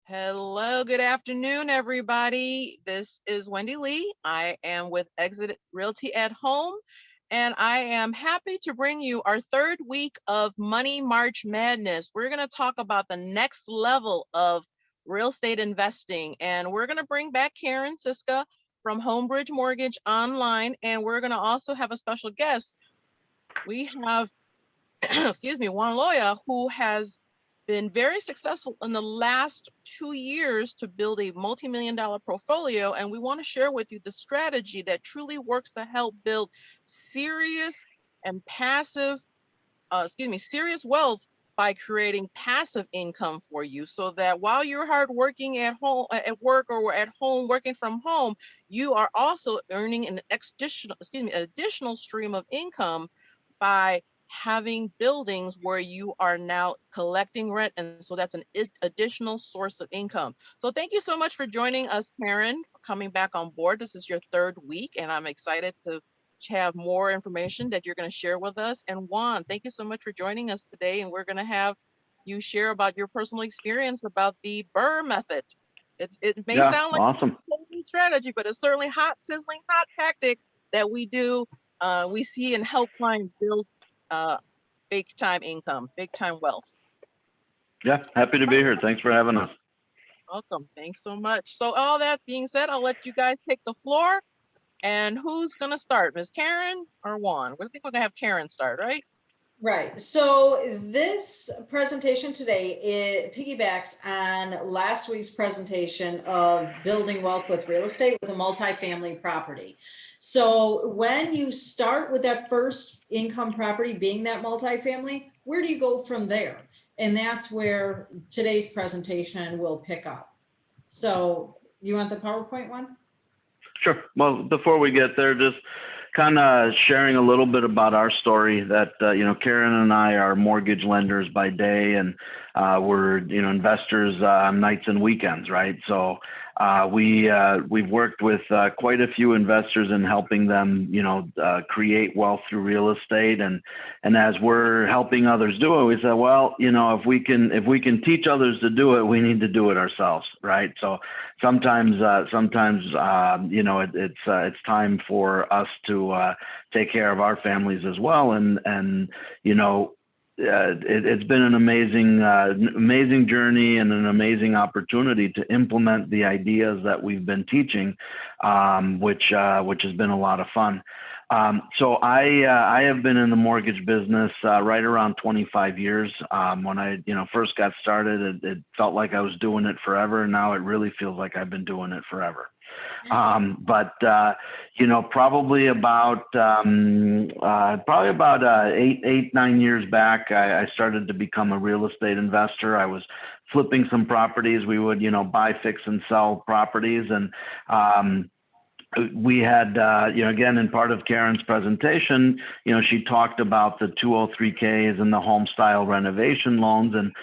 Hello, good afternoon, everybody. This is Wendy Lee. I am with Exit Realty at Home, and I am happy to bring you our third week of Money March Madness. We're going to talk about the next level of real estate investing, and we're going to bring back Karen Siska from Homebridge Mortgage Online, and we're going to also have a special guest. We have excuse me, Juan Loya, who has been very successful in the last 2 years to build a multi-million-dollar portfolio. And we want to share with you the strategy that truly works to help build serious and passive, serious wealth by creating passive income for you so that while you're hard working at home, at work, or at home working from home, you are also earning an additional stream of income by having buildings where you are now collecting rent. And so that's an additional source of income. So thank you so much for joining us, Karen, for coming back on board. This is your third week, and I'm excited to have more information that you're going to share with us. And Juan, thank you so much for joining us today. And we're going to have you share about your personal experience about the BRRRR method. It may Yeah, sound like awesome. a strategy, but it's certainly hot, sizzling, hot tactic that we do. We see and help clients build uh, big time income, big time wealth. Yeah, happy to be here. Thanks for having us. Welcome. Thanks so much. So all that being said, I'll let you guys take the floor. And who's going to start, Miss Karen or Juan? I think we're going to have Karen start, right? Right. So this presentation today, it piggybacks on last week's presentation of building wealth with real estate with a multifamily property. So when you start with that first income property being that multifamily, where do you go from there? And that's where today's presentation will pick up. So you want the PowerPoint one? Sure. Well, before we get there, just kind of sharing a little bit about our story that, Karen and I are mortgage lenders by day, and we're, investors on nights and weekends, right? So we've worked with quite a few investors in helping them, create wealth through real estate. And as we're helping others do it, we say, well, if we can teach others to do it, we need to do it ourselves, right? So sometimes, it's time for us to take care of our families as well. And it's been an amazing journey and an amazing opportunity to implement the ideas that we've been teaching, which has been a lot of fun. So I have been in the mortgage business right around 25 years. When I first got started, it felt like I was doing it forever. And now it really feels like I've been doing it forever. But probably about 9 years back, I started to become a real estate investor. I was flipping some properties. We would, buy, fix, and sell properties. And we had, again, in part of Karen's presentation, she talked about the 203Ks and the home style renovation loans. And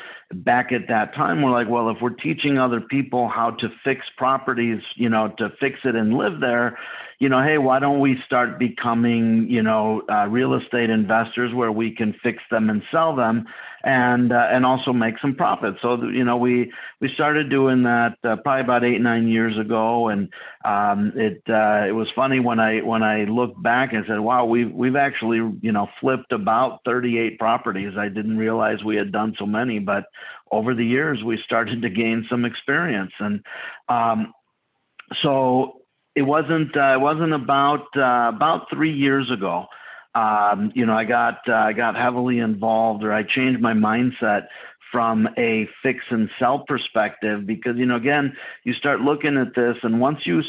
back at that time, we're like, well, if we're teaching other people how to fix properties, to fix it and live there, hey, why don't we start becoming, real estate investors where we can fix them and sell them and also make some profit. So, we started doing that probably about 8-9 years ago. And it was funny when I looked back and said, wow, we've actually, flipped about 38 properties. I didn't realize we had done so many, but over the years, we started to gain some experience. And so it wasn't about 3 years ago. I got heavily involved, or I changed my mindset from a fix and sell perspective, because, again, you start looking at this, and once you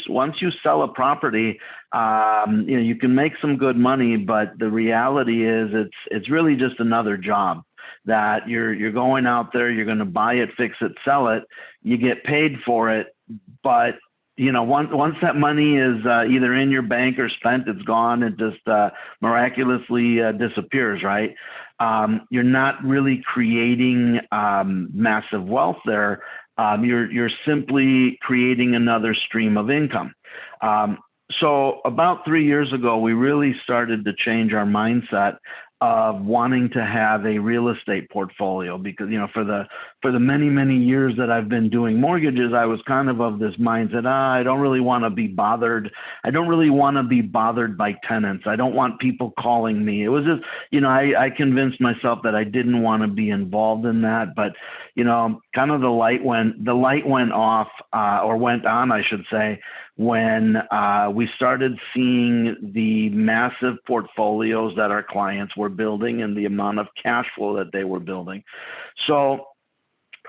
sell a property, you can make some good money, but the reality is it's really just another job that you're going out there, you're going to buy it, fix it, sell it, you get paid for it, but once that money is either in your bank or spent, it's gone. It just miraculously disappears, right? You're not really creating massive wealth there. You're simply creating another stream of income. So about 3 years ago, we really started to change our mindset of wanting to have a real estate portfolio, because for for the many, many years that I've been doing mortgages, I was kind of this mindset, I don't really want to be bothered. I don't really want to be bothered by tenants. I don't want people calling me. It was just, I convinced myself that I didn't want to be involved in that. But, kind of the light went off, or went on, I should say, when we started seeing the massive portfolios that our clients were building and the amount of cash flow that they were building. So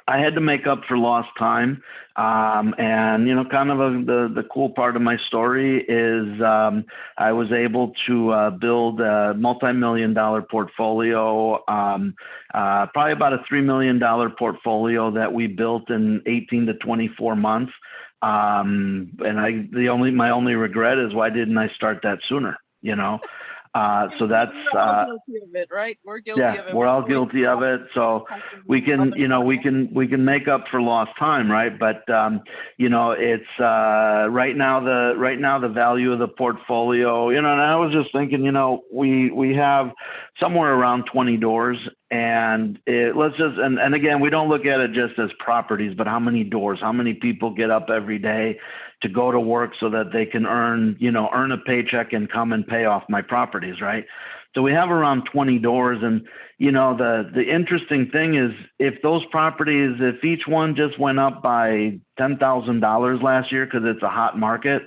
I had to make up for lost time. And, kind of the cool part of my story is I was able to build a multi-million-dollar portfolio, probably about a $3 million portfolio that we built in 18 to 24 months. And my only regret is, why didn't I start that sooner? So that's We're all guilty of it, right? We're guilty of it. we're all guilty of it. So we can make up for lost time, right? But it's right now the value of the portfolio, and I was just thinking, we have somewhere around 20 doors, and and again, we don't look at it just as properties, but how many doors, how many people get up every day to go to work so that they can earn a paycheck and come and pay off my properties, right? So we have around 20 doors. And, the interesting thing is, if those properties, if each one just went up by $10,000 last year, because it's a hot market,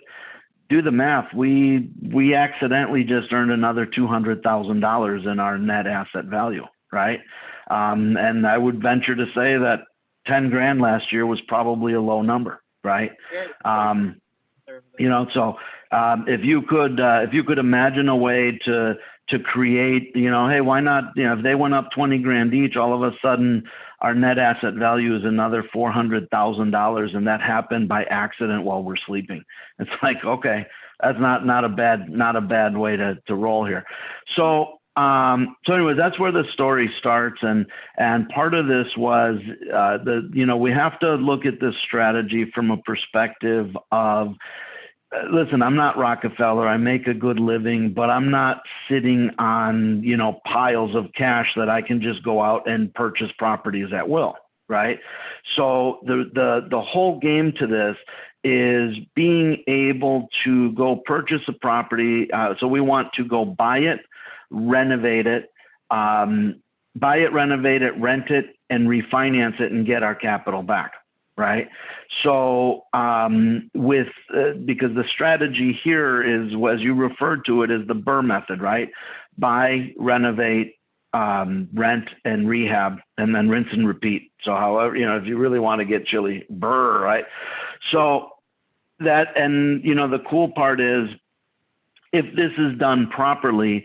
do the math. We accidentally just earned another $200,000 in our net asset value, right? And I would venture to say that 10 grand last year was probably a low number, right? So if you could imagine a way to create, hey, why not, if they went up 20 grand each, all of a sudden our net asset value is another $400,000, and that happened by accident while we're sleeping. It's like, okay, that's not a bad way to roll here. So anyways, that's where the story starts. And part of this was, we have to look at this strategy from a perspective of, listen, I'm not Rockefeller. I make a good living, but I'm not sitting on, piles of cash that I can just go out and purchase properties at will, right? So the whole game to this is being able to go purchase a property. So we want to go buy it, renovate it, rent it, and refinance it and get our capital back, right? So because the strategy here is, as you referred to it, is the BRRRR method, right? Buy, renovate, rent, and rehab, and then rinse and repeat. So however, if you really want to get chilly, BRRRR, right? So that, and the cool part is, if this is done properly,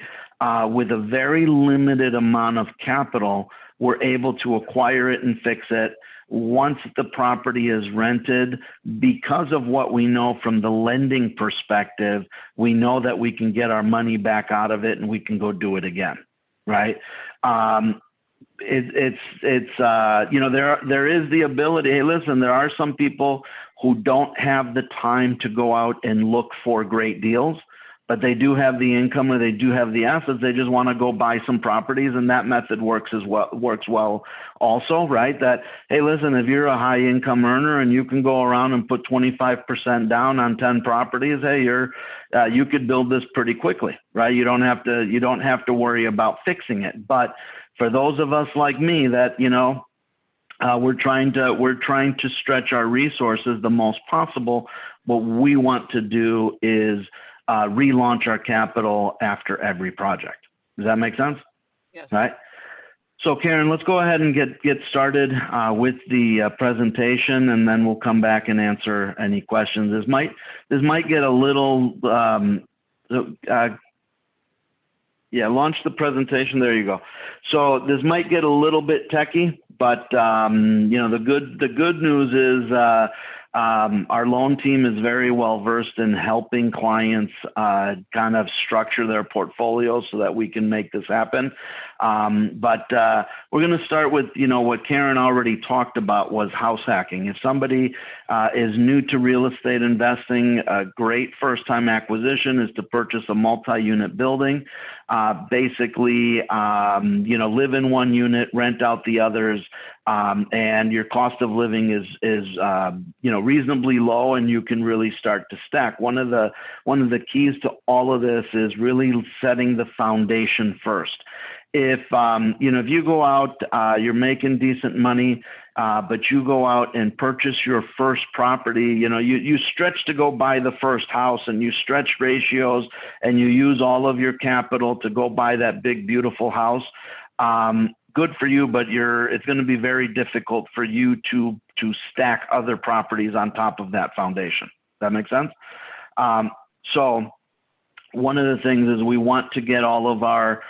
with a very limited amount of capital, we're able to acquire it and fix it. Once the property is rented, because of what we know from the lending perspective, we know that we can get our money back out of it and we can go do it again, right? There is the ability. Hey, listen, there are some people who don't have the time to go out and look for great deals, but they do have the income or they do have the assets. They just want to go buy some properties, and that method works well also, right? That, hey, listen, if you're a high income earner and you can go around and put 25% down on 10 properties, hey, you could build this pretty quickly, right? You don't have to worry about fixing it. But for those of us like me that, we're trying to stretch our resources the most possible, what we want to do is relaunch our capital after every project. Does that make sense? Yes. Right. So Karen, let's go ahead and get started with the presentation, and then we'll come back and answer any questions. This might get a little, launch the presentation. There you go. So this might get a little bit techie, but the good news is our loan team is very well versed in helping clients kind of structure their portfolios so that we can make this happen. But we're going to start with, what Karen already talked about was house hacking. If somebody is new to real estate investing, a great first-time acquisition is to purchase a multi-unit building. Basically, live in one unit, rent out the others, and your cost of living is reasonably low, and you can really start to stack. One of the keys to all of this is really setting the foundation first. If if you go out, you're making decent money, but you go out and purchase your first property, you stretch to go buy the first house, and you stretch ratios, and you use all of your capital to go buy that big, beautiful house. Good for you, but it's going to be very difficult for you to stack other properties on top of that foundation. That makes sense? So one of the things is we want to get our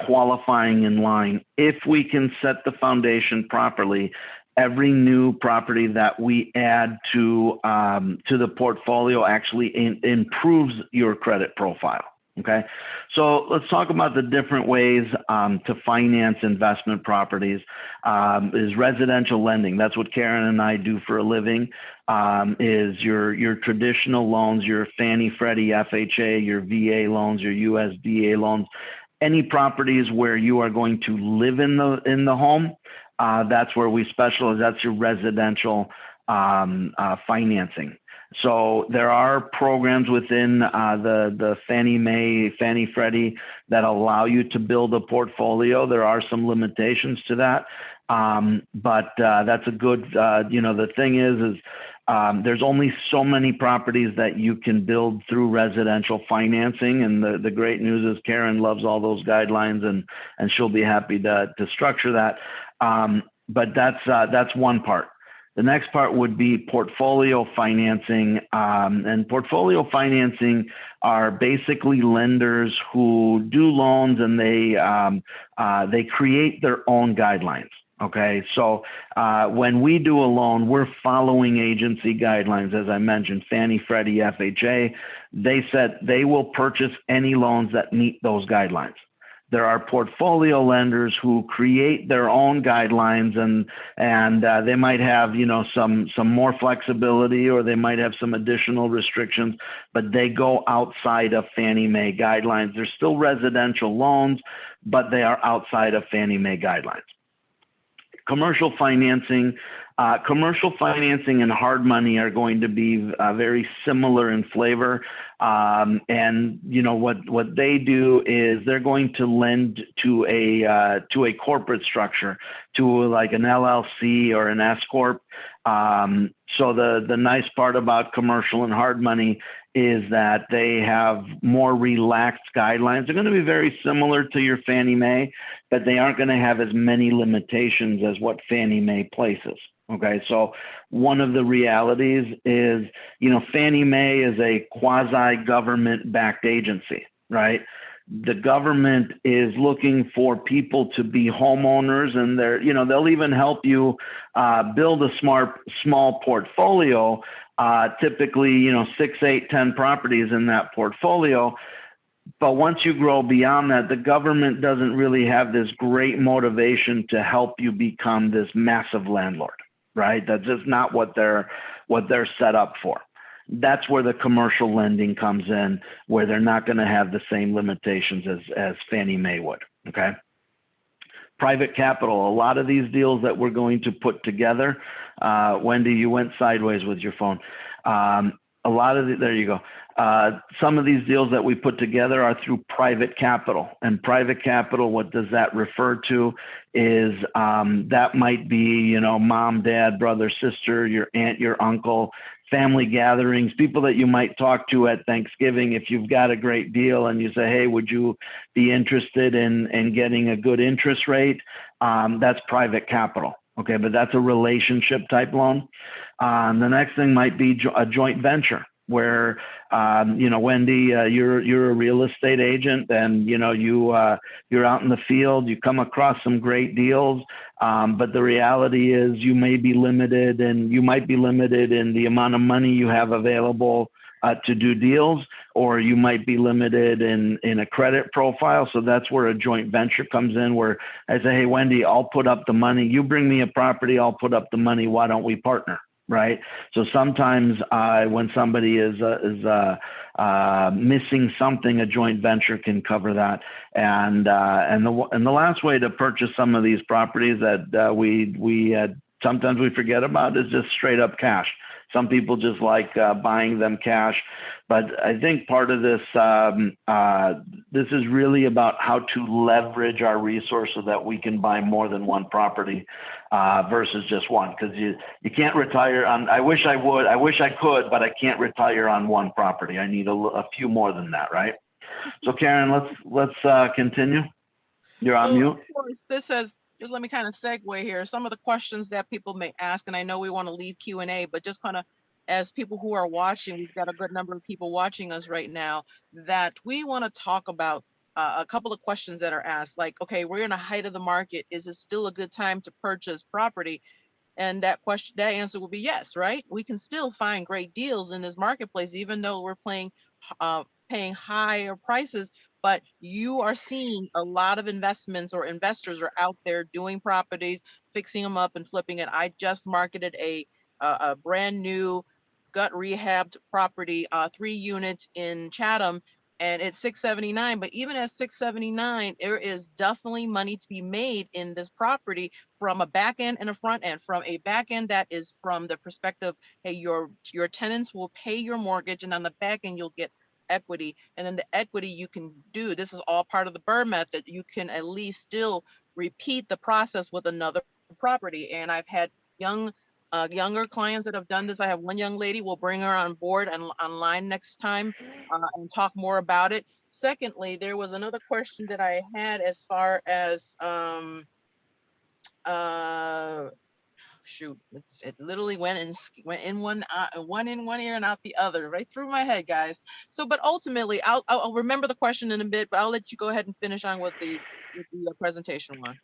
qualifying in line. If we can set the foundation properly, every new property that we add to the portfolio actually improves your credit profile. Okay, so let's talk about the different ways to finance investment properties. Is residential lending. That's what Karen and I do for a living. Is your traditional loans, your Fannie, Freddie, FHA, your VA loans, your USDA loans, any properties where you are going to live in the home. That's where we specialize. That's your residential financing. So there are programs within the Fannie Mae, Fannie Freddie that allow you to build a portfolio. There are some limitations to that, but that's a good. The thing is there's only so many properties that you can build through residential financing, and the great news is Karen loves all those guidelines, and she'll be happy to structure that. But that's one part. The next part would be portfolio financing, and portfolio financing are basically lenders who do loans, and they create their own guidelines. Okay, so when we do a loan, we're following agency guidelines, as I mentioned, Fannie, Freddie, FHA. They said they will purchase any loans that meet those guidelines. There are portfolio lenders who create their own guidelines, and they might have some more flexibility, or they might have some additional restrictions, but they go outside of Fannie Mae guidelines. They're still residential loans, but they are outside of Fannie Mae guidelines. Commercial financing and hard money are going to be very similar in flavor. And what they do is they're going to lend to a corporate structure, to like an LLC or an S corp. So the nice part about commercial and hard money is that they have more relaxed guidelines. They're going to be very similar to your Fannie Mae, but they aren't going to have as many limitations as what Fannie Mae places. Okay, so one of the realities is, Fannie Mae is a quasi-government backed agency, right? The government is looking for people to be homeowners, and they'll even help you build a small portfolio, typically, 6, 8, 10 properties in that portfolio. But once you grow beyond that, the government doesn't really have this great motivation to help you become this massive landlord, right? That's just not what they're set up for. That's where the commercial lending comes in, where they're not going to have the same limitations as Fannie Mae would. Okay. Private capital. A lot of these deals that we're going to put together, Wendy, you went sideways with your phone. There you go. Some of these deals that we put together are through private capital. And private capital, what does that refer to is that might be, mom, dad, brother, sister, your aunt, your uncle, family gatherings, people that you might talk to at Thanksgiving. If you've got a great deal and you say, hey, would you be interested in getting a good interest rate? That's private capital. Okay, but that's a relationship type loan. The next thing might be a joint venture, where Wendy, you're a real estate agent, and you're out in the field, you come across some great deals, but the reality is you might be limited in the amount of money you have available to do deals, or you might be limited in a credit profile. So that's where a joint venture comes in, where I say, hey, Wendy, I'll put up the money. You bring me a property, I'll put up the money. Why don't we partner? right? So sometimes when somebody is missing something, a joint venture can cover that. And the last way to purchase some of these properties that we sometimes we forget about is just straight up cash. Some people just like buying them cash, but I think part of this this is really about how to leverage our resource so that we can buy more than one property versus just one. Because you can't retire on. I wish I would. I wish I could, but I can't retire on one property. I need a few more than that, right? So Karen, let's continue. You're on So mute. of course, this says, just let me kind of segue here. Some of the questions that people may ask, and I know we want to leave Q&A, but just kind of as people who are watching, we've got a good number of people watching us right now, that we want to talk about a couple of questions that are asked, like, okay, we're in a height of the market. Is it still a good time to purchase property? And that answer will be yes, right? We can still find great deals in this marketplace, even though we're paying higher prices. But you are seeing a lot of investments or investors are out there doing properties, fixing them up and flipping it. I just marketed a brand new gut rehabbed property, 3 units in Chatham, and it's 679. But even at 679, there is definitely money to be made in this property from a back end and a front end. From a back end, that is from the perspective, hey, your tenants will pay your mortgage, and on the back end, you'll get equity. And then the equity you can do, this is all part of the BRRRR method. You can at least still repeat the process with another property. And I've had younger clients that have done this. I have one young lady, we'll bring her on board and online next time and talk more about it. Secondly, there was another question that I had as far as shoot, it literally went in one in one ear and out the other, right through my head, guys. So, but ultimately, I'll remember the question in a bit, but I'll let you go ahead and finish on with the presentation one.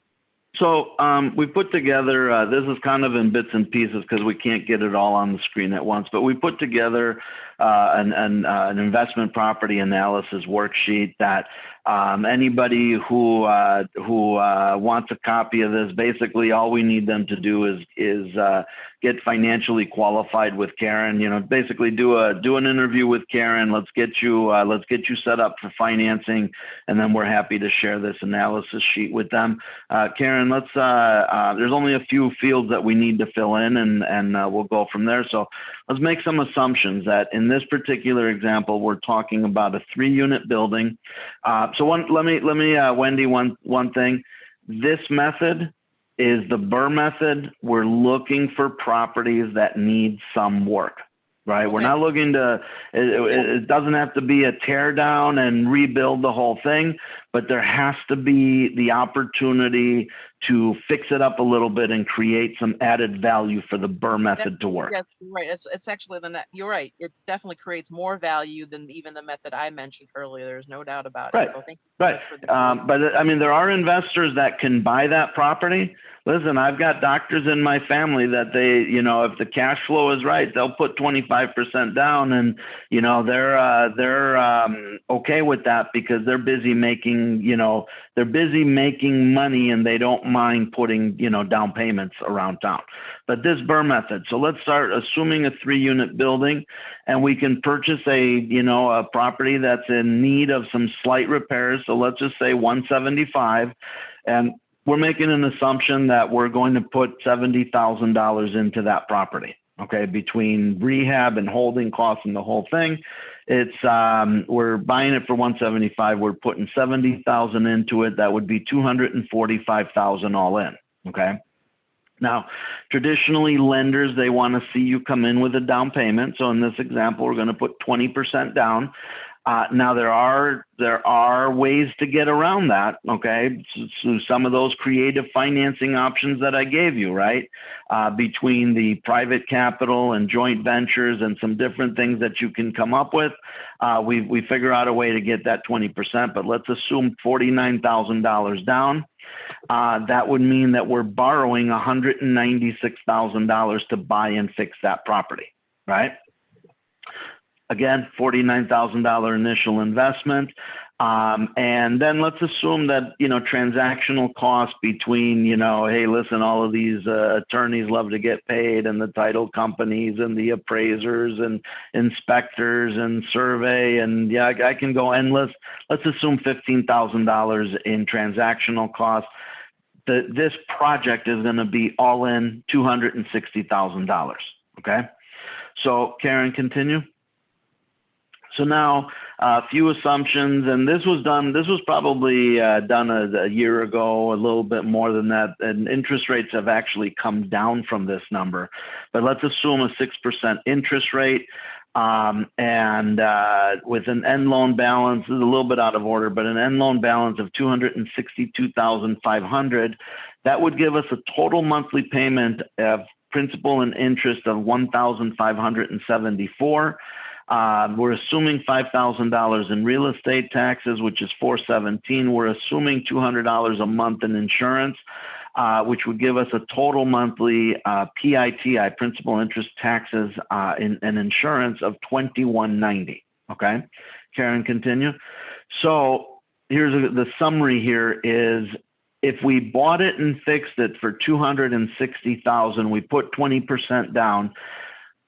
So we put together, this is kind of in bits and pieces because we can't get it all on the screen at once, but we put together an investment property analysis worksheet that anybody who wants a copy of this, basically all we need them to do is get financially qualified with Karen. You know, basically do an interview with Karen. Let's get you set up for financing, and then we're happy to share this analysis sheet with them. Karen, there's only a few fields that we need to fill in, and we'll go from there. So let's make some assumptions that in this particular example, we're talking about a 3-unit building. So let me Wendy, one thing. This method is the BRRRR method. We're looking for properties that need some work, right? Okay. We're not looking to, it doesn't have to be a tear down and rebuild the whole thing, but there has to be the opportunity to fix it up a little bit and create some added value for the BRRRR method to work. Yes, you're right. It's actually you're right. It definitely creates more value than even the method I mentioned earlier. There's no doubt about it. So thank you so much for the but I mean, there are investors that can buy that property. Listen, I've got doctors in my family that they, you know, if the cash flow is right, they'll put 25% down, and you know they're okay with that because they're busy making, you know, they're busy making money and they don't mind putting, you know, down payments around town. But this BRRRR method, so let's start assuming a 3-unit building, and we can purchase a property that's in need of some slight repairs. So let's just say 175, and we're making an assumption that we're going to put $70,000 into that property. Okay, between rehab and holding costs and the whole thing, it's we're buying it for 175. We're putting 70,000 into it. That would be 245,000 all in. Okay. Now, traditionally, lenders, they want to see you come in with a down payment. So in this example, we're going to put 20% down. Now there are ways to get around that, okay? So some of those creative financing options that I gave you, right? Between the private capital and joint ventures and some different things that you can come up with, we figure out a way to get that 20%, but let's assume $49,000 down. That would mean that we're borrowing $196,000 to buy and fix that property, right? Again, $49,000 initial investment. And then let's assume that, transactional costs between, hey, listen, all of these attorneys love to get paid, and the title companies and the appraisers and inspectors and survey. And yeah, I can go endless. Let's assume $15,000 in transactional costs. This project is going to be all in $260,000. Okay. So Karen, continue. So now a few assumptions, and this was probably done a year ago, a little bit more than that, and interest rates have actually come down from this number. But let's assume a 6% interest rate, and with an end loan balance, this is a little bit out of order, but an end loan balance of $262,500, that would give us a total monthly payment of principal and interest of $1,574. We're assuming $5,000 in real estate taxes, which is $417. We're assuming $200 a month in insurance, which would give us a total monthly PITI, principal interest taxes, and insurance of $2,190. Okay, Karen, continue. So here's the summary. Here is, if we bought it and fixed it for $260,000, we put 20% down.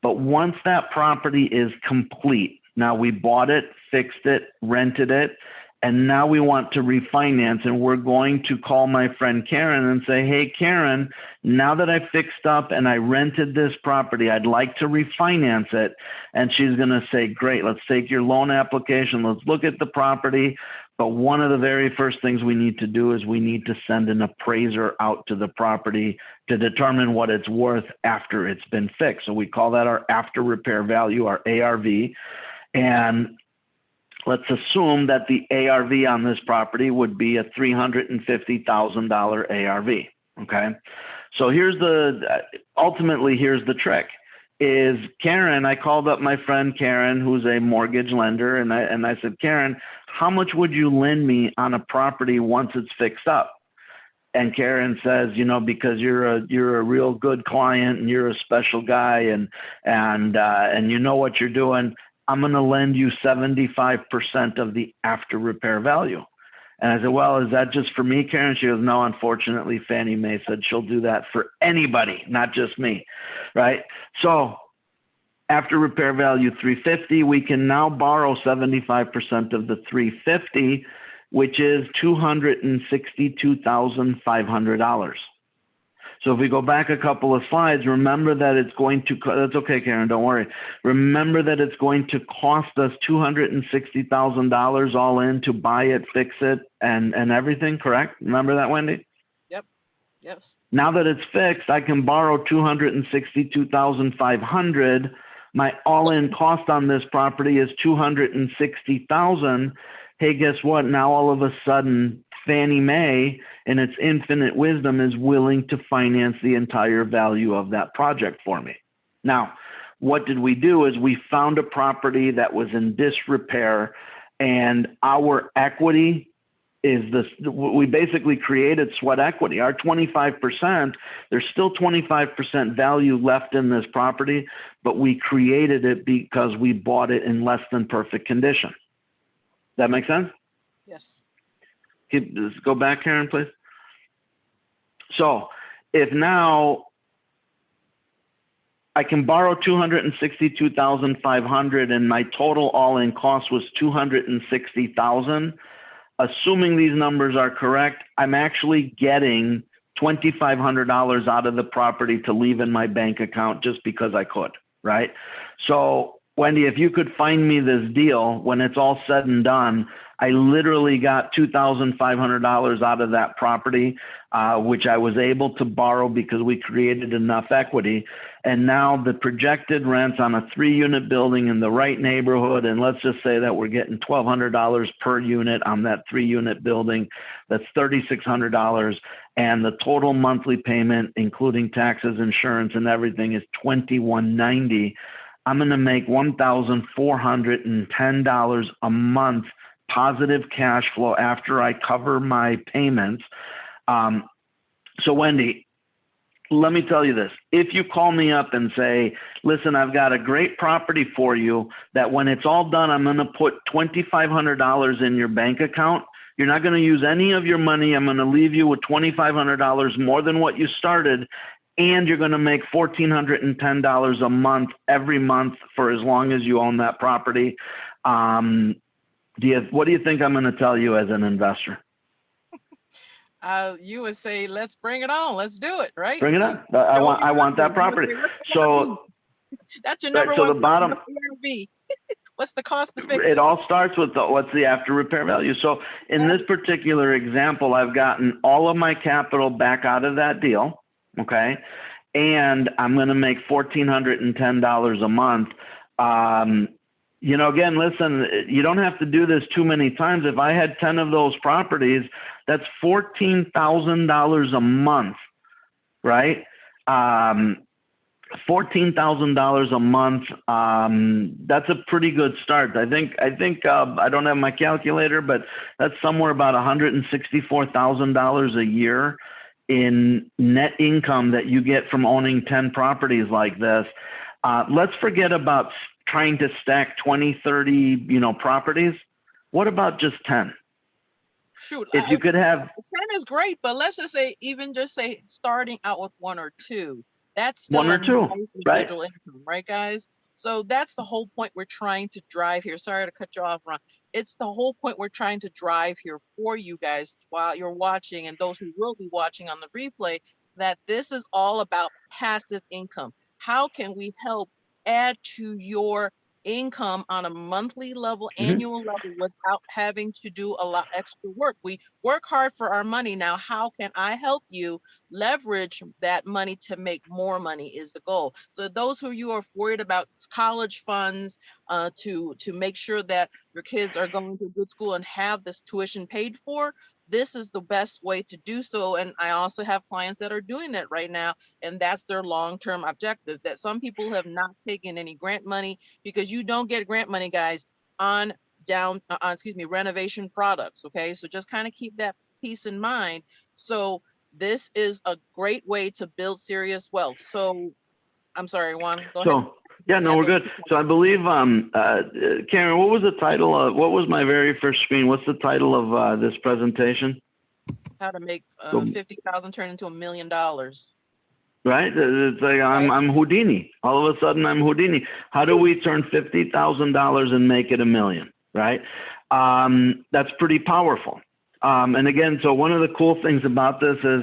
But once that property is complete, now we bought it, fixed it, rented it, and now we want to refinance, and we're going to call my friend Karen and say, hey, Karen, now that I fixed up and I rented this property, I'd like to refinance it. And she's going to say, great, let's take your loan application. Let's look at the property. But one of the very first things we need to do is we need to send an appraiser out to the property to determine what it's worth after it's been fixed. So we call that our after repair value, our ARV. And let's assume that the ARV on this property would be a $350,000 ARV. Okay. So ultimately, here's the trick. Is Karen, I called up my friend Karen, who's a mortgage lender, and I said, Karen, how much would you lend me on a property once it's fixed up? And Karen says, because you're a real good client and you're a special guy, and you know what you're doing, I'm going to lend you 75% of the after repair value. And I said, well, is that just for me, Karen? She goes, no, unfortunately, Fannie Mae said she'll do that for anybody, not just me, right? So after repair value $350, we can now borrow 75% of the $350, which is $262,500. So if we go back a couple of slides, remember that it's going to, that's okay, Karen, don't worry. Remember that it's going to cost us $260,000 all in to buy it, fix it, and everything, correct? Remember that, Wendy? Yep. Yes. Now that it's fixed, I can borrow $262,500. My all-in cost on this property is $260,000. Hey, guess what? Now all of a sudden, Fannie Mae, in its infinite wisdom, is willing to finance the entire value of that project for me. Now, what did we do is we found a property that was in disrepair, and our equity is this. We basically created sweat equity. Our 25%, there's still 25% value left in this property, but we created it because we bought it in less than perfect condition. That make sense? Yes. Let's go back, Karen, please. So if now I can borrow $262,500 and my total all-in cost was $260,000, assuming these numbers are correct, I'm actually getting $2,500 out of the property to leave in my bank account just because I could, right? So Wendy, if you could find me this deal, when it's all said and done, I literally got $2,500 out of that property, which I was able to borrow because we created enough equity. And now the projected rents on a 3-unit building in the right neighborhood, and let's just say that we're getting $1,200 per unit on that 3-unit building, that's $3,600. And the total monthly payment, including taxes, insurance, and everything, is $2,190. I'm going to make $1,410 a month positive cash flow after I cover my payments. So Wendy, let me tell you this. If you call me up and say, listen, I've got a great property for you that when it's all done, I'm going to put $2,500 in your bank account. You're not going to use any of your money. I'm going to leave you with $2,500 more than what you started. And you're going to make $1,410 a month every month for as long as you own that property. What do you think I'm going to tell you as an investor? You would say, let's bring it on. Let's do it, right? Bring it on. I want that property. So that's your number so one the bottom. What's the cost to fix it? It all starts with what's the after repair value. So in this particular example, I've gotten all of my capital back out of that deal. Okay. And I'm going to make $1,410 a month. You know, again, listen, you don't have to do this too many times. If I had 10 of those properties, that's $14,000 a month, right? $14,000 a month. That's a pretty good start. I think I don't have my calculator, but that's somewhere about $164,000 a year in net income that you get from owning 10 properties like this. Let's forget about trying to stack 20, 30, properties. What about just 10? Shoot, if you could have 10 is great, but let's just say, even just say starting out with 1 or 2, that's still one or two, nice right? residual income, right, guys? So that's the whole point we're trying to drive here. Sorry to cut you off, Ron. It's the whole point we're trying to drive here for you guys while you're watching, and those who will be watching on the replay, that this is all about passive income. How can we help add to your income on a monthly level, annual level, without having to do a lot extra work? We work hard for our money. Now, how can I help you leverage that money to make more money is the goal. So those who you are worried about college funds, to make sure that your kids are going to a good school and have this tuition paid for, this is the best way to do so. And I also have clients that are doing that right now, and that's their long-term objective. That some people have not taken any grant money, because you don't get grant money, guys, on renovation products. Okay, so just kind of keep that piece in mind. So this is a great way to build serious wealth. So I'm sorry, Juan, go ahead. Yeah, no, we're good. So I believe, Karen, what was the title of, what was my very first screen? What's the title of this presentation? How to make 50,000 turn into $1 million. Right? It's like I'm Houdini. All of a sudden I'm Houdini. How do we turn $50,000 and make it $1 million? Right? That's pretty powerful. And again, so one of the cool things about this is,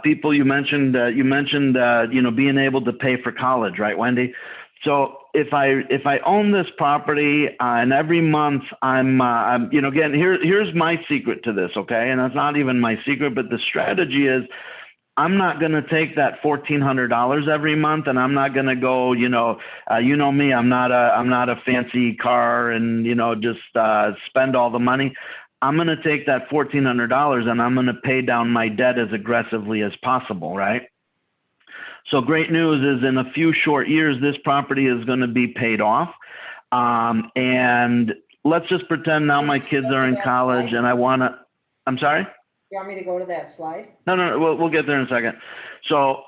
people, you mentioned, being able to pay for college, right, Wendy? So if I own this property and every month again, here's my secret to this, okay? And that's not even my secret, but the strategy is, I'm not going to take that $1,400 every month, and I'm not going to go, me, I'm not a fancy car and, just spend all the money. I'm going to take that $1,400 and I'm going to pay down my debt as aggressively as possible, right? So great news is, in a few short years, this property is going to be paid off. And let's just pretend now my kids are in college and I want to, I'm sorry? You want me to go to that slide? No, we'll get there in a second. So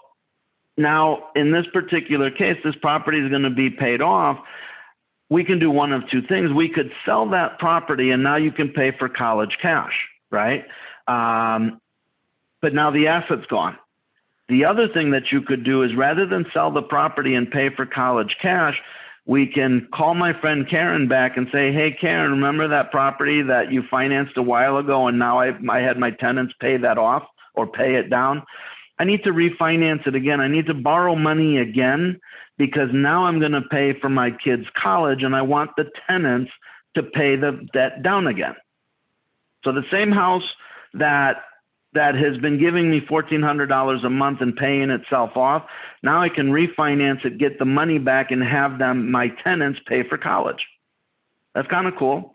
now in this particular case, this property is going to be paid off. We can do one of two things. We could sell that property and now you can pay for college cash, right? But now the asset's gone. The other thing that you could do is, rather than sell the property and pay for college cash, we can call my friend Karen back and say, hey, Karen, remember that property that you financed a while ago and now I had my tenants pay that off or pay it down? I need to refinance it again. I need to borrow money again, because now I'm going to pay for my kids' college and I want the tenants to pay the debt down again. So the same house that has been giving me $1,400 a month and paying itself off, now I can refinance it, get the money back, and have my tenants pay for college. That's kind of cool.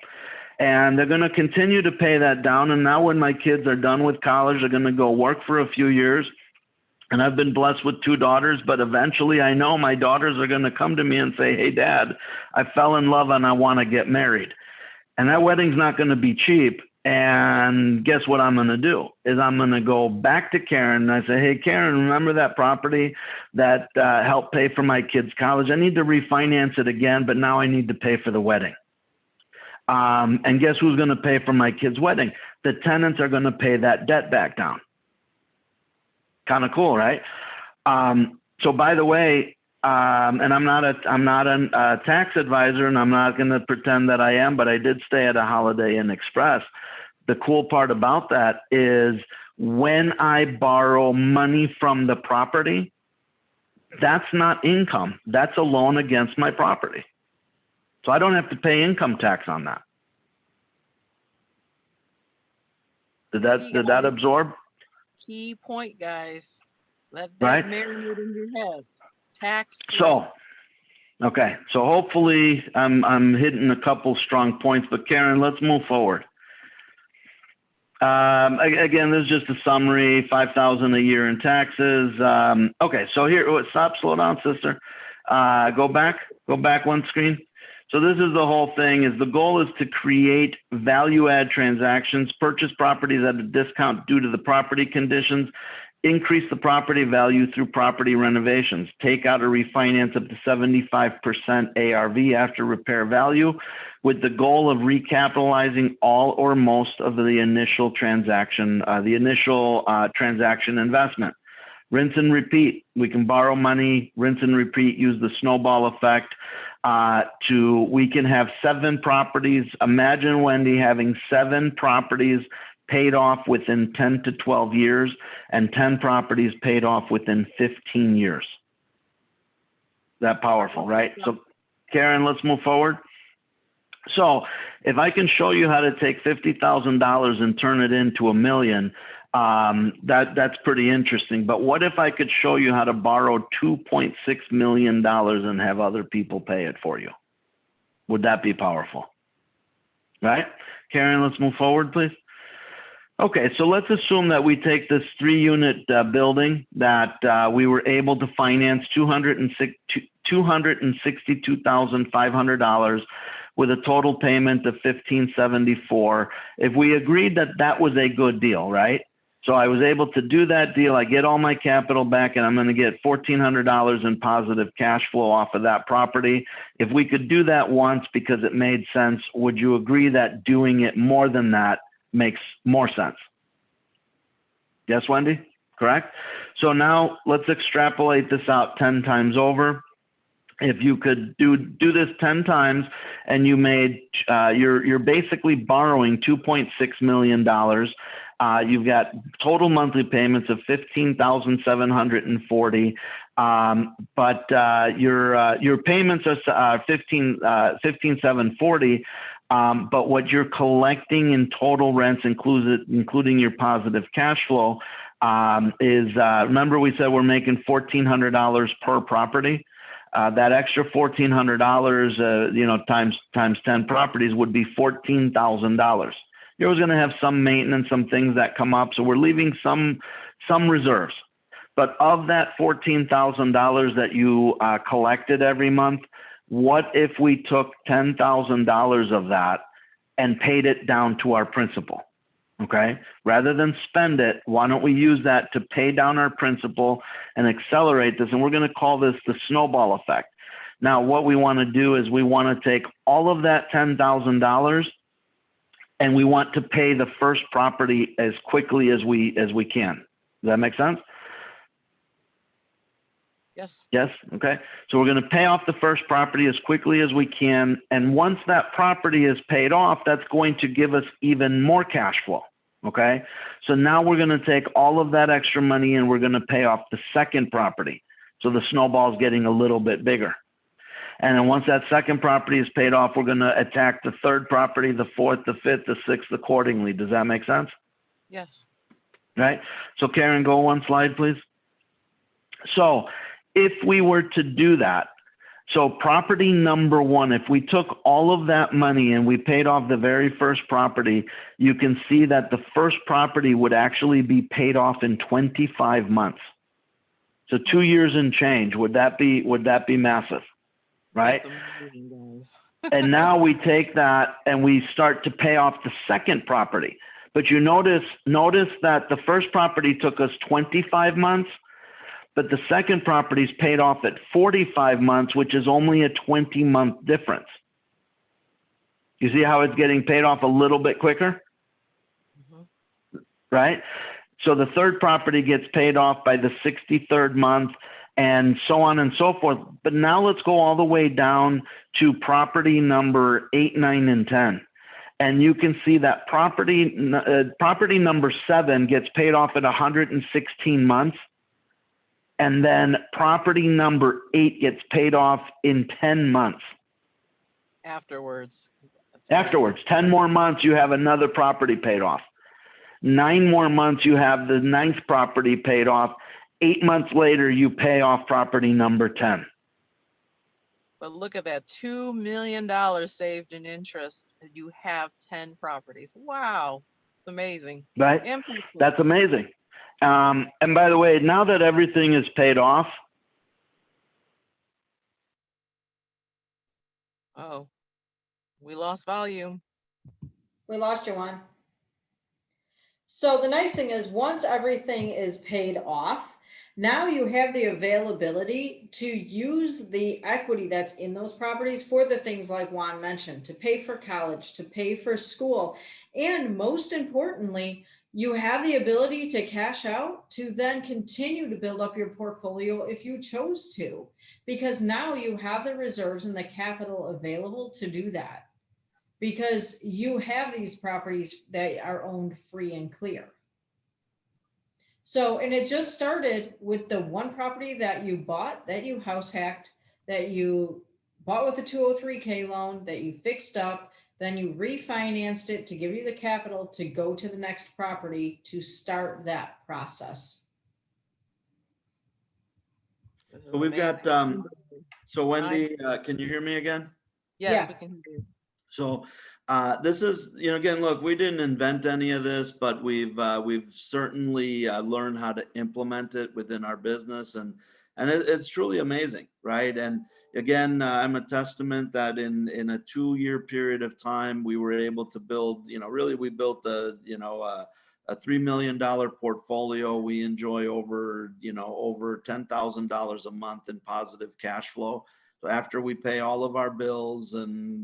And they're going to continue to pay that down. And now when my kids are done with college, they're going to go work for a few years. And I've been blessed with 2 daughters, but eventually I know my daughters are going to come to me and say, hey, Dad, I fell in love and I want to get married. And that wedding's not going to be cheap, And guess what I'm going to do is I'm going to go back to Karen and I say, hey, Karen, remember that property that helped pay for my kids' college? I need to refinance it again, but now I need to pay for the wedding. And guess who's going to pay for my kids' wedding? The tenants are going to pay that debt back down. Kind of cool, right? So by the way, and I'm not a tax advisor, and I'm not going to pretend that I am, but I did stay at a Holiday Inn Express. The cool part about that is when I borrow money from the property, that's not income. That's a loan against my property. So I don't have to pay income tax on that. Did that absorb? Key point, guys. Let that Right. marinate in your head. Tax. So, okay. So hopefully I'm hitting a couple strong points, but Karen, let's move forward. Again, this is just a summary, $5,000 a year in taxes. Okay, so here, slow down, sister. Go back one screen. So this is the whole thing. Is the goal is to create value-add transactions, purchase properties at a discount due to the property conditions, increase the property value through property renovations, take out a refinance up to 75% ARV after repair value, with the goal of recapitalizing all or most of the initial transaction, transaction investment. Rinse and repeat. We can borrow money, rinse and repeat, use the snowball effect. We can have 7 properties. Imagine, Wendy, having 7 properties paid off within 10 to 12 years and 10 properties paid off within 15 years. That powerful, right? So Karen, let's move forward. So if I can show you how to take $50,000 and turn it into $1 million, that's pretty interesting. But what if I could show you how to borrow $2.6 million and have other people pay it for you? Would that be powerful? Right? Karen, let's move forward, please. Okay, so let's assume that we take this 3-unit building that we were able to finance $262,500 with a total payment of $1,574. If we agreed that that was a good deal, right? So I was able to do that deal. I get all my capital back, and I'm going to get $1,400 in positive cash flow off of that property. If we could do that once because it made sense, would you agree that doing it more than that makes more sense? Yes, Wendy? Correct? So now let's extrapolate this out 10 times over. If you could do this 10 times and you made, you're basically borrowing $2.6 million. You've got total monthly payments of $15,740, but your payments are $15,740. But what you're collecting in total rents, including your positive cash flow, is remember we said we're making $1,400 per property. That extra $1,400, times 10 properties would be $14,000. You're always going to have some maintenance, some things that come up, so we're leaving some reserves. But of that $14,000 that you collected every month, what if we took $10,000 of that and paid it down to our principal? Okay, rather than spend it, why don't we use that to pay down our principal and accelerate this? And we're going to call this the snowball effect. Now, what we want to do is we want to take all of that $10,000 and we want to pay the first property as quickly as we can. Does that make sense? Yes. Yes. Okay. So we're going to pay off the first property as quickly as we can. And once that property is paid off, that's going to give us even more cash flow. Okay. So now we're going to take all of that extra money and we're going to pay off the second property. So the snowball is getting a little bit bigger. And then once that second property is paid off, we're going to attack the third property, the fourth, the fifth, the sixth accordingly. Does that make sense? Yes. Right. So Karen, go one slide, please. So if we were to do that, so property number one, if we took all of that money and we paid off the very first property, you can see that the first property would actually be paid off in 25 months. So 2 years and change. Would that be massive? Right? That's amazing, guys. And now we take that and we start to pay off the second property. But you notice that the first property took us 25 months, but the second property is paid off at 45 months, which is only a 20-month difference. You see how it's getting paid off a little bit quicker? Right? So the third property gets paid off by the 63rd month, and so on and so forth. But now let's go all the way down to property number 8, 9, and 10. And you can see that property number 7 gets paid off at 116 months. And then property number 8 gets paid off in 10 months. Afterwards. Afterwards, 10 more months, you have another property paid off. 9 more months, you have the 9th property paid off. 8 months later, you pay off property number 10. But look at that, $2 million saved in interest. You have 10 properties. Wow, it's amazing. Right? Impactful. That's amazing. And by the way, now that everything is paid off. Oh, we lost volume. We lost you, Juan. So the nice thing is once everything is paid off, now you have the availability to use the equity that's in those properties for the things like Juan mentioned, to pay for college, to pay for school. And most importantly, you have the ability to cash out to then continue to build up your portfolio if you chose to, because now you have the reserves and the capital available to do that, because you have these properties that are owned free and clear. So, and it just started with the one property that you bought, that you house hacked, that you bought with a 203K loan, that you fixed up, then you refinanced it to give you the capital to go to the next property to start that process. So we've got, so Wendy, can you hear me again? Yes, Yeah. we can hear you. So this is, again, look, we didn't invent any of this, but we've certainly learned how to implement it within our business, and it's truly amazing, right? And again, I'm a testament that in a 2-year period of time, we were able to build, really we built a $3 million portfolio. We enjoy over $10,000 a month in positive cash flow. So after we pay all of our bills and,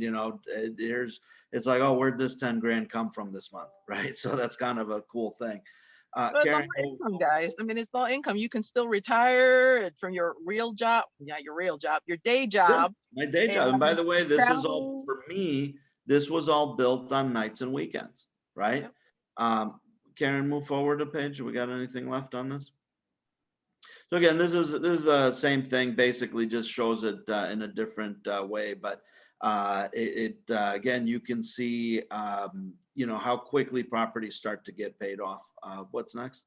it's like, oh, where'd this 10 grand come from this month? Right. So that's kind of a cool thing. But it's all Karen, income, guys. I mean, it's all income. You can still retire from your real job. Yeah, your real job, your day job. my day job. And by the way, this is all, travel. for me, this was all built on nights and weekends, right? Yep. Karen, move forward a page. We got anything left on this? So again, this is the same thing, basically just shows it in a different way, but again, you can see, how quickly properties start to get paid off. What's next?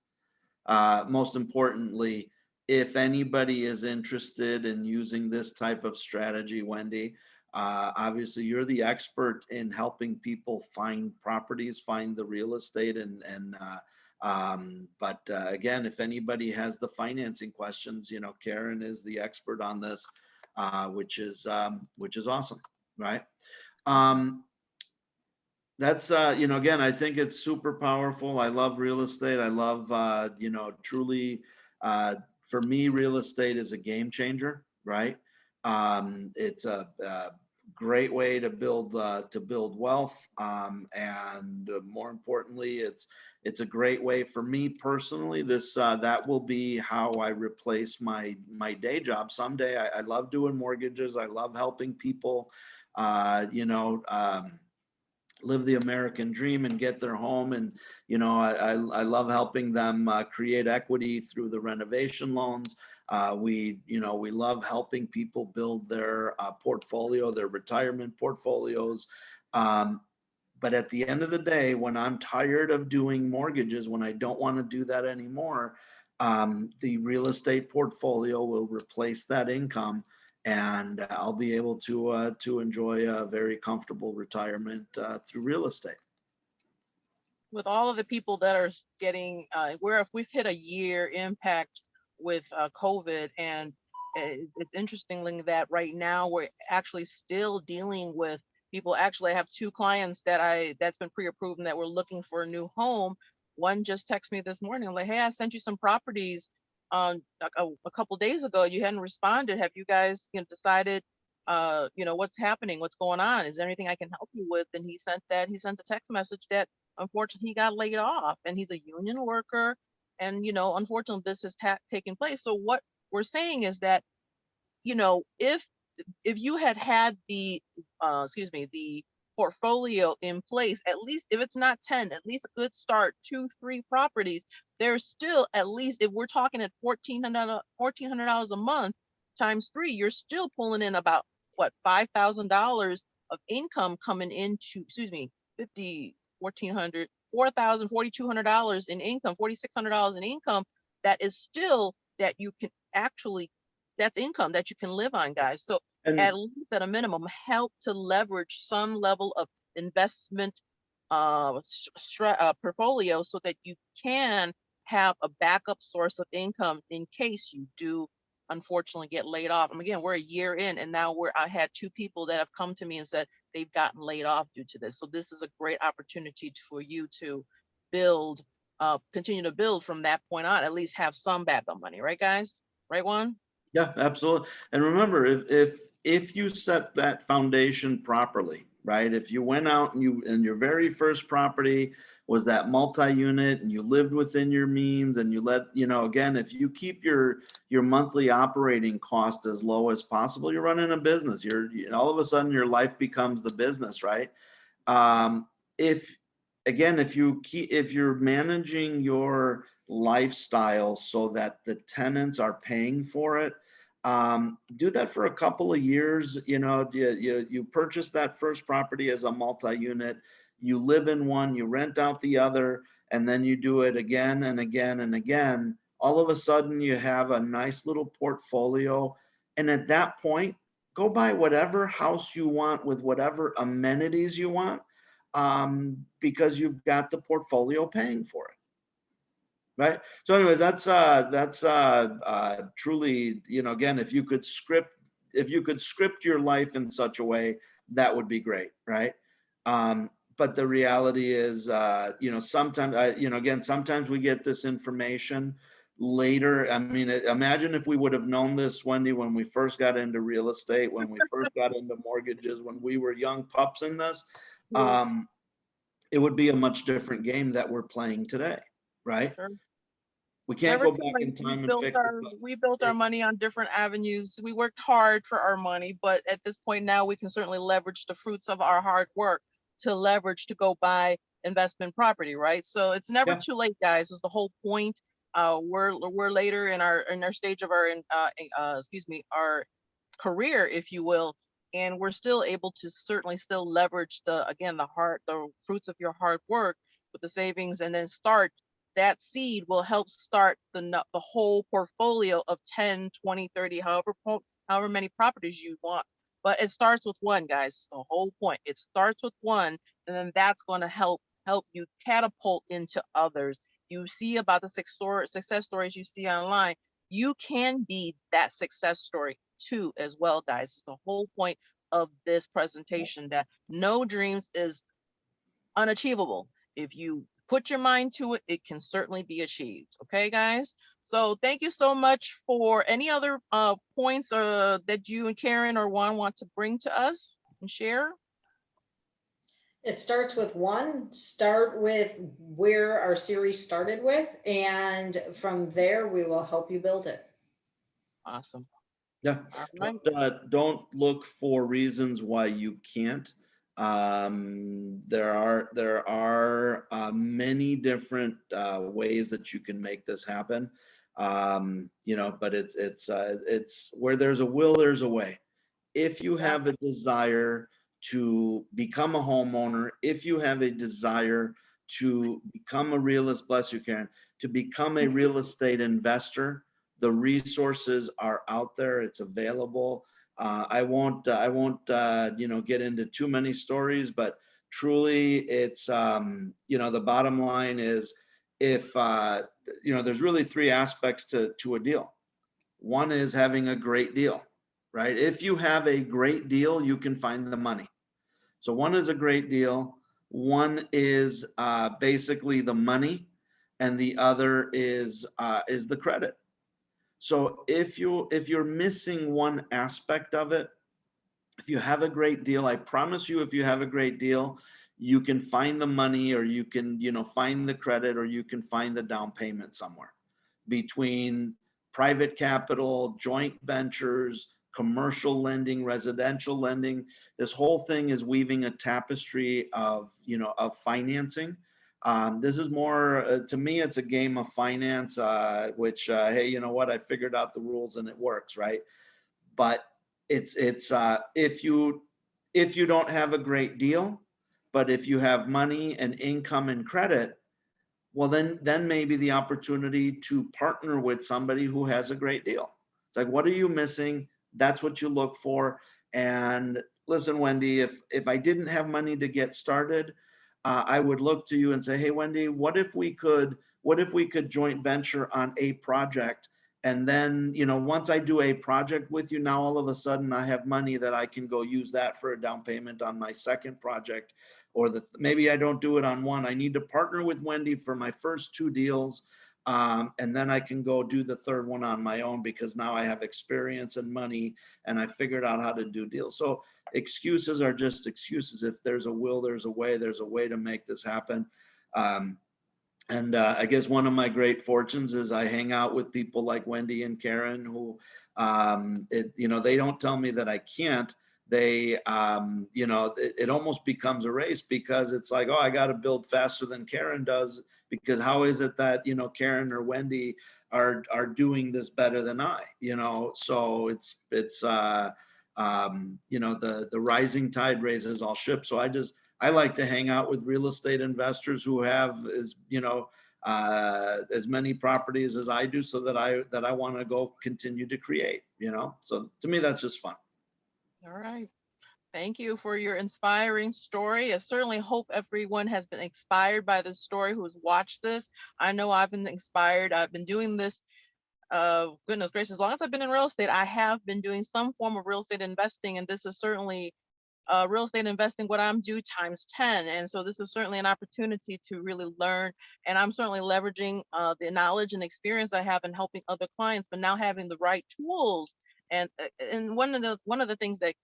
Most importantly, if anybody is interested in using this type of strategy, Wendy, obviously you're the expert in helping people find properties, find the real estate, but again, if anybody has the financing questions, Karen is the expert on this, which is awesome, right? That's, again, I think it's super powerful. I love real estate. I love, truly, for me, real estate is a game changer, right? It's a great way to build wealth. And more importantly, it's a great way for me personally. That will be how I replace my day job someday. I love doing mortgages. I love helping people, live the American dream and get their home. And, I love helping them create equity through the renovation loans. We love helping people build their portfolio, their retirement portfolios. But at the end of the day, when I'm tired of doing mortgages, when I don't want to do that anymore, the real estate portfolio will replace that income, and I'll be able to enjoy a very comfortable retirement through real estate. With all of the people that are getting, we've hit a year impact with COVID, and it's interestingly that right now we're actually still dealing with people. Actually, I have two clients that's been pre-approved and that we're looking for a new home. One just texted me this morning, like, hey, I sent you some properties a couple days ago. You hadn't responded. Have you guys, decided, what's happening? What's going on? Is there anything I can help you with? And he sent the text message that unfortunately he got laid off, and he's a union worker. And, unfortunately, this has taken place. So what we're saying is that, if you had the the portfolio in place, at least if it's not 10, at least a good start, 2 3 properties, there's still, at least if we're talking at $1,400 a month times 3, you're still pulling in about what, $5,000 of income coming into, 50 1400 $4,000 $4,200 in income, $4,600 in income. That is still, that you can actually, that's income that you can live on, guys. So at And least at a minimum, help to leverage some level of investment portfolio, so that you can have a backup source of income in case you do unfortunately get laid off. And again, we're a year in, and now I had 2 people that have come to me and said they've gotten laid off due to this. So this is a great opportunity for you to build, continue to build from that point on, at least have some backup money, right, guys? Right, Juan? yeah, absolutely. And remember, if you set that foundation properly, right? If you went out and your very first property was that multi-unit and you lived within your means and again, if you keep your monthly operating cost as low as possible, you're running a business. All of a sudden your life becomes the business, right? If again, if you're managing your lifestyle so that the tenants are paying for it, do that for a couple of years. You purchase that first property as a multi-unit, you live in one, you rent out the other, and then you do it again and again and again. All of a sudden you have a nice little portfolio, and at that point, go buy whatever house you want with whatever amenities you want, because you've got the portfolio paying for it. Right. So anyways, that's truly, again, if you could script your life in such a way, that would be great. Right. But the reality is, sometimes, again, sometimes we get this information later. I mean, imagine if we would have known this, Wendy, when we first got into real estate, when we first got into mortgages, when we were young pups in this, it would be a much different game that we're playing today. Right. Sure. We can't Never go too back late. in time and fix it. We built our money on different avenues. We worked hard for our money, but at this point now we can certainly leverage the fruits of our hard work to leverage to go buy investment property, right? So it's never Yeah. too late, guys, is the whole point. We're later in our stage of our career, if you will, and we're still able to certainly still leverage the fruits of your hard work with the savings, and then start that seed will help start the whole portfolio of 10 20 30, however many properties you want. But it starts with one, guys. It's the whole point. It starts with one, and then that's going to help you catapult into others. You see about the success stories you see online, you can be that success story too as well, guys. It's the whole point of this presentation, that no dreams is unachievable. If you put your mind to it, it can certainly be achieved. Okay, guys? So thank you so much. For any other points that you and Karen or Juan want to bring to us and share? It starts with one. Start with where our series started with, and from there we will help you build it. Awesome. Yeah. All right. Don't look for reasons why you can't. There are many different ways that you can make this happen. But it's where there's a will, there's a way. If you Yeah. have a desire to become a homeowner, if you have a desire to become a realist, bless you, Karen, to become a real estate investor, the resources are out there. It's available. I won't get into too many stories, but truly, it's the bottom line is, if there's really 3 aspects to a deal. One is having a great deal, right? If you have a great deal, you can find the money. So one is a great deal. One is basically the money, and the other is the credit. So if you're missing one aspect of it, if you have a great deal, I promise you, if you have a great deal, you can find the money, or you can, find the credit, or you can find the down payment somewhere between private capital, joint ventures, commercial lending, residential lending. This whole thing is weaving a tapestry of, of financing. This is more, to me, it's a game of finance, which, hey, you know what? I figured out the rules and it works, right? But it's if you don't have a great deal, but if you have money and income and credit, well, then maybe the opportunity to partner with somebody who has a great deal. It's like, what are you missing? That's what you look for. And listen, Wendy, if I didn't have money to get started, I would look to you and say, hey, Wendy, what if we could joint venture on a project? And then, once I do a project with you, now all of a sudden I have money that I can go use that for a down payment on my second project. Or maybe I don't do it on one. I need to partner with Wendy for my first two deals. And then I can go do the third one on my own, because now I have experience and money and I figured out how to do deals. So excuses are just excuses. If there's a will, there's a way to make this happen. And I guess one of my great fortunes is I hang out with people like Wendy and Karen, who, they don't tell me that I can't. They, it almost becomes a race, because it's like, oh, I got to build faster than Karen does, because how is it that, Karen or Wendy are doing this better than I, so it's the rising tide raises all ships. So I like to hang out with real estate investors who have as many properties as I do, so that I want to go continue to create, so to me, that's just fun. All right. Thank you for your inspiring story. I certainly hope everyone has been inspired by this story who's watched this. I know I've been inspired. I've been doing this, goodness gracious, as long as I've been in real estate, I have been doing some form of real estate investing, and this is certainly real estate investing what I'm due times 10. And so this is certainly an opportunity to really learn. And I'm certainly leveraging the knowledge and experience I have in helping other clients, but now having the right tools. And one of the things that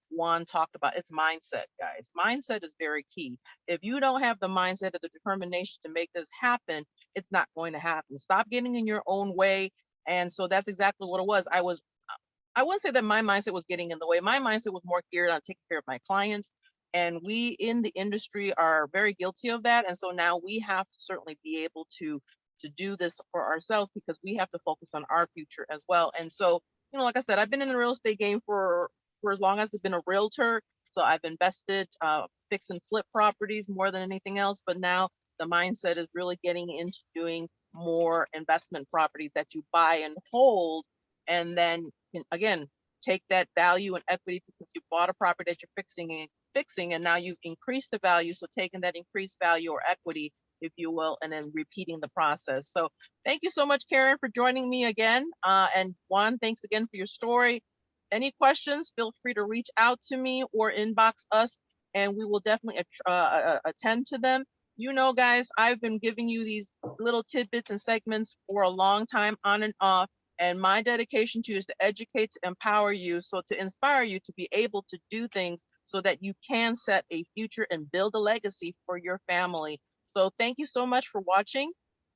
Juan talked about, it's mindset, guys. Mindset is very key. If you don't have the mindset or the determination to make this happen, it's not going to happen. Stop getting in your own way. And so that's exactly what it was. I wouldn't say that my mindset was getting in the way. My mindset was more geared on taking care of my clients. And we in the industry are very guilty of that. And so now we have to certainly be able to do this for ourselves, because we have to focus on our future as well. And so, like I said, I've been in the real estate game for as long as I've been a realtor. So I've invested, fix and flip properties more than anything else. But now the mindset is really getting into doing more investment properties that you buy and hold, and then again take that value and equity, because you bought a property that you're fixing, and now you've increased the value. So taking that increased value or equity, if you will, and then repeating the process. So thank you so much, Karen, for joining me again. And Juan, thanks again for your story. Any questions, feel free to reach out to me or inbox us, and we will definitely attend to them. Guys, I've been giving you these little tidbits and segments for a long time, on and off. And my dedication to you is to educate, to empower you, so to inspire you to be able to do things so that you can set a future and build a legacy for your family. So thank you so much for watching.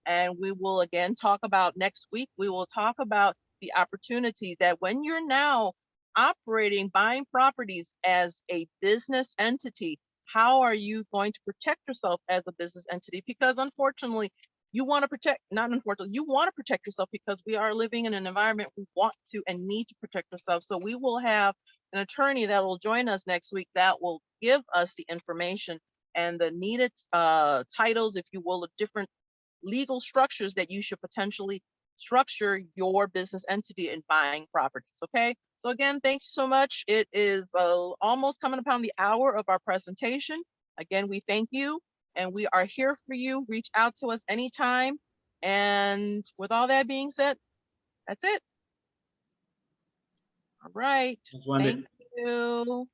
And we will again talk about next week. We will talk about the opportunity that when you're now operating, buying properties as a business entity, how are you going to protect yourself as a business entity? Because unfortunately, you want to protect, not unfortunately, you want to protect yourself, because we are living in an environment we want to and need to protect ourselves. So we will have an attorney that will join us next week that will give us the information and the needed titles, if you will, of different legal structures that you should potentially structure your business entity in buying properties. Okay. So again, thanks so much. It is almost coming upon the hour of our presentation. Again, we thank you, and we are here for you. Reach out to us anytime. And with all that being said, That's it. All right. Thanks, Wendy. Thank you.